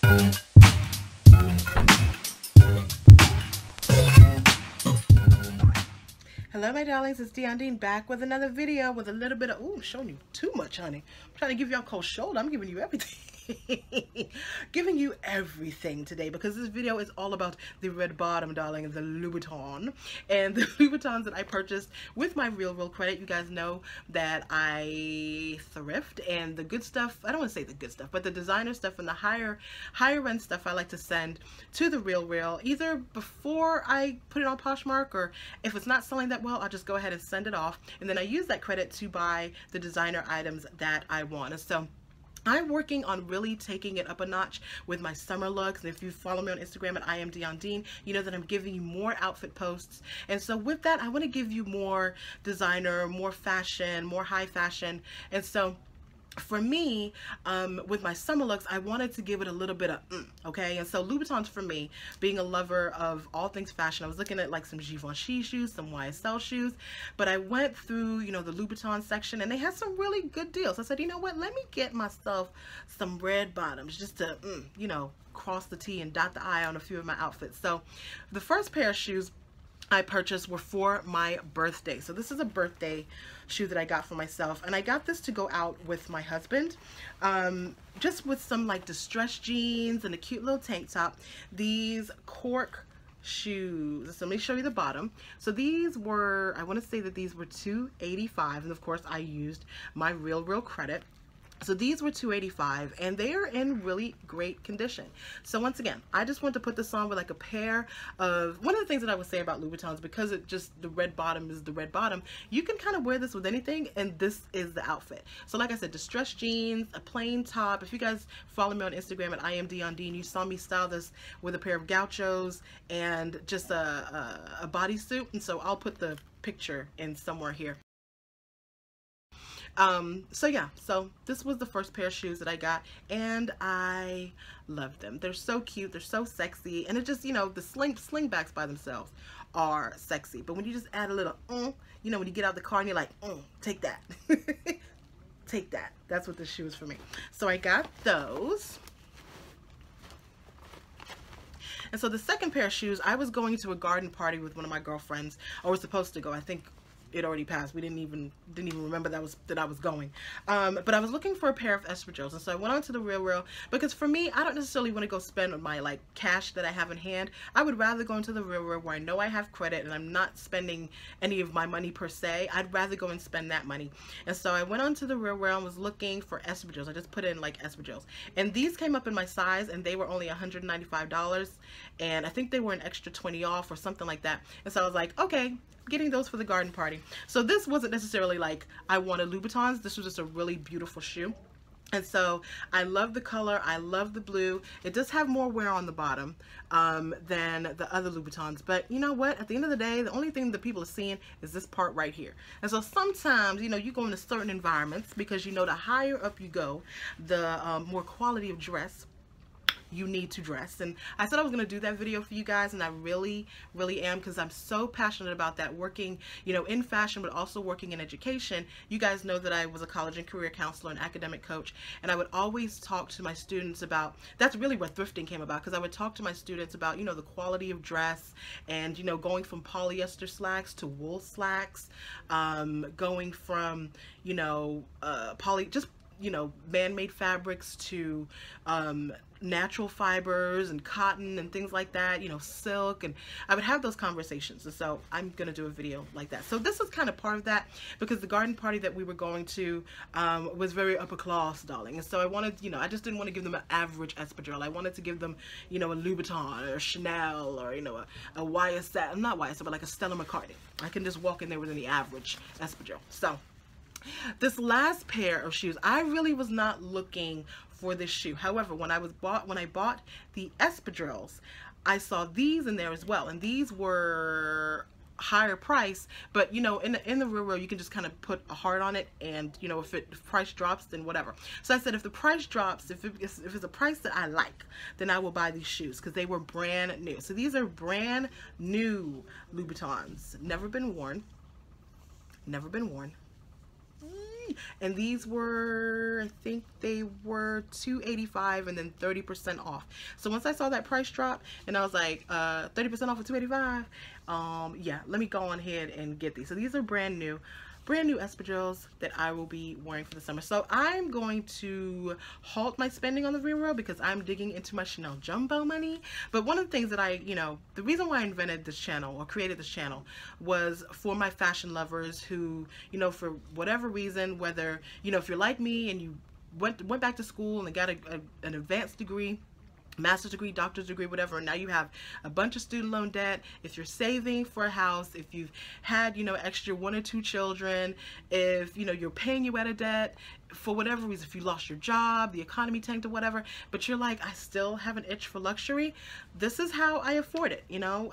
Hello my darlings, it's Dean back with another video with a little bit of, ooh, I'm showing you too much, honey. I'm trying to give y'all cold shoulder. I'm giving you everything. Giving you everything today because this video is all about the red bottom, darling, the Louboutin. And the Louboutins that I purchased with my real credit. You guys know that I thrift, and the good stuff, I don't want to say the good stuff, but the designer stuff and the higher end stuff I like to send to the real either before I put it on Poshmark, or if it's not selling that well, I'll just go ahead and send it off, and then I use that credit to buy the designer items that I want. And so I'm working on really taking it up a notch with my summer looks. And if you follow me on Instagram at IamDeonDean, you know that I'm giving you more outfit posts. And so with that, I want to give you more designer, more fashion, more high fashion. And so for me, with my summer looks, I wanted to give it a little bit of okay? And so Louboutins, for me, being a lover of all things fashion, I was looking at like some Givenchy shoes, some YSL shoes, but I went through, you know, the Louboutin section, and they had some really good deals. I said, you know what, let me get myself some red bottoms just to, you know, cross the T and dot the I on a few of my outfits. So the first pair of shoes I purchased were for my birthday. So this is a birthday shoe that I got for myself, and I got this to go out with my husband, just with some like distressed jeans and a cute little tank top. These cork shoes. So let me show you the bottom. So these were, I want to say that these were $2.85, and of course I used my real credit. So these were $2.85, and they are in really great condition. So once again, I just want to put this on with like a pair of, one of the things that I would say about Louboutins, because it just, the red bottom is the red bottom, you can kind of wear this with anything, and this is the outfit. So like I said, distressed jeans, a plain top. If you guys follow me on Instagram at IamDeonDean, you saw me style this with a pair of gauchos and just a bodysuit. And so I'll put the picture in somewhere here. So yeah, so this was the first pair of shoes that I got, and I love them. They're so cute, they're so sexy, and it just, you know, the slingbacks by themselves are sexy, but when you just add a little you know, when you get out of the car and you're like, take that. Take that. That's what this shoe is for me. So I got those. And so the second pair of shoes, I was going to a garden party with one of my girlfriends, or was supposed to go. I think it already passed. We didn't even remember that I was going. But I was looking for a pair of espadrilles, and so I went on to the Real because for me, I don't necessarily want to go spend my like cash that I have in hand. I would rather go into the Real where I know I have credit and I'm not spending any of my money per se. I'd rather go and spend that money. And so I went on to the Real and was looking for espadrilles. I just put in like espadrilles, and these came up in my size, and they were only $195, and I think they were an extra 20 off or something like that. And so I was like, okay, getting those for the garden party. So this wasn't necessarily like I wanted Louboutins. This was just a really beautiful shoe. And so I love the color, I love the blue. It does have more wear on the bottom than the other Louboutins, but you know what, at the end of the day, the only thing that people are seeing is this part right here. And so sometimes, you know, you go into certain environments, because you know the higher up you go, the more quality of dress you need to dress. And I said I was going to do that video for you guys, and I really am, because I'm so passionate about that, working, you know, in fashion, but also working in education. You guys know that I was a college and career counselor and academic coach, and I would always talk to my students about, that's really where thrifting came about, because I would talk to my students about, you know, the quality of dress, and, you know, going from polyester slacks to wool slacks, going from, you know, you know, man-made fabrics to natural fibers and cotton and things like that, you know, silk, and I would have those conversations. And so I'm gonna do a video like that. So this is kind of part of that, because the garden party that we were going to was very upper class, darling. And so I wanted, you know, I just didn't want to give them an average espadrille. I wanted to give them, you know, a Louboutin or a Chanel, or, you know, a YSL, not YSL, but like a Stella McCartney. I can just walk in there with any average espadrille. So this last pair of shoes, I really was not looking for this shoe. However, when I bought the espadrilles, I saw these in there as well, and these were higher price, but you know, in the Real you can just kind of put a heart on it, and you know, if price drops, then whatever. So I said, if the price drops, if it's a price that I like, then I will buy these shoes, because they were brand new. So these are brand new Louboutins, never been worn. And these were, I think they were $285 and then 30% off. So once I saw that price drop and I was like, 30% off of $285, yeah, let me go on ahead and get these. So these are brand new espadrilles that I will be wearing for the summer. So I'm going to halt my spending on the Real World because I'm digging into my Chanel Jumbo money. But one of the things that the reason why I invented this channel or created this channel was for my fashion lovers who, for whatever reason, whether, if you're like me and you went back to school and got an advanced degree, master's degree, doctor's degree, whatever, and now you have a bunch of student loan debt, if you're saving for a house, if you've had, extra 1 or 2 children, if, you're paying you out of debt, for whatever reason, if you lost your job, the economy tanked or whatever, but you're like, I still have an itch for luxury, this is how I afford it.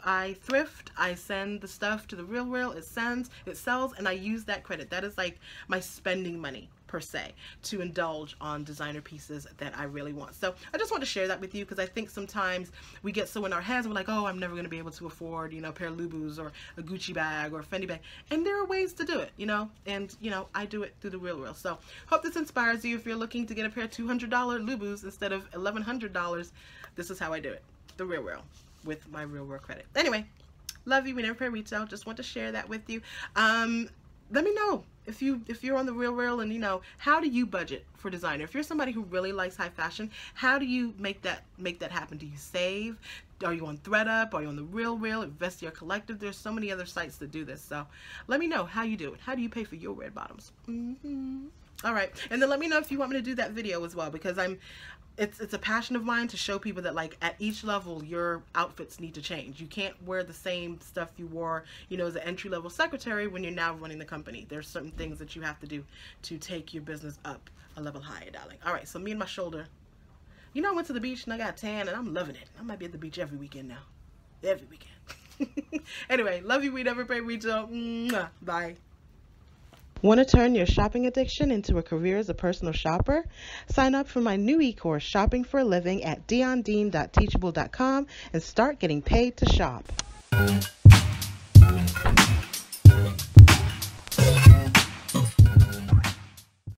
I thrift, I send the stuff to the Real World, it sells, and I use that credit. That is like my spending money, per se, to indulge on designer pieces that I really want. So I just want to share that with you because I think sometimes we get so in our heads, we're like, oh, I'm never going to be able to afford, a pair of Loubouts or a Gucci bag or a Fendi bag. And there are ways to do it, and, I do it through the Real World. So hope this inspires you. If you're looking to get a pair of $200 Loubouts instead of $1,100, this is how I do it. The Real World with my Real World credit. Anyway, love you. We never pay retail. Just want to share that with you. Let me know if you're on the Real World and how do you budget for designer? If you're somebody who really likes high fashion, how do you make that happen? Do you save? Are you on ThreadUp? Are you on the Real World? Investier Collective? There's so many other sites that do this. So let me know how you do it. How do you pay for your red bottoms? All right, and then let me know if you want me to do that video as well, because it's a passion of mine to show people that, like, at each level your outfits need to change. You can't wear the same stuff you wore, as an entry-level secretary when you're now running the company. There's certain things that you have to do to take your business up a level higher, darling. All right, so me and my shoulder. I went to the beach and I got tan and I'm loving it. I might be at the beach every weekend now. Every weekend. Anyway, love you. We never pay retail. Bye. Want to turn your shopping addiction into a career as a personal shopper? Sign up for my new e-course, Shopping for a Living, at diondean.teachable.com and start getting paid to shop.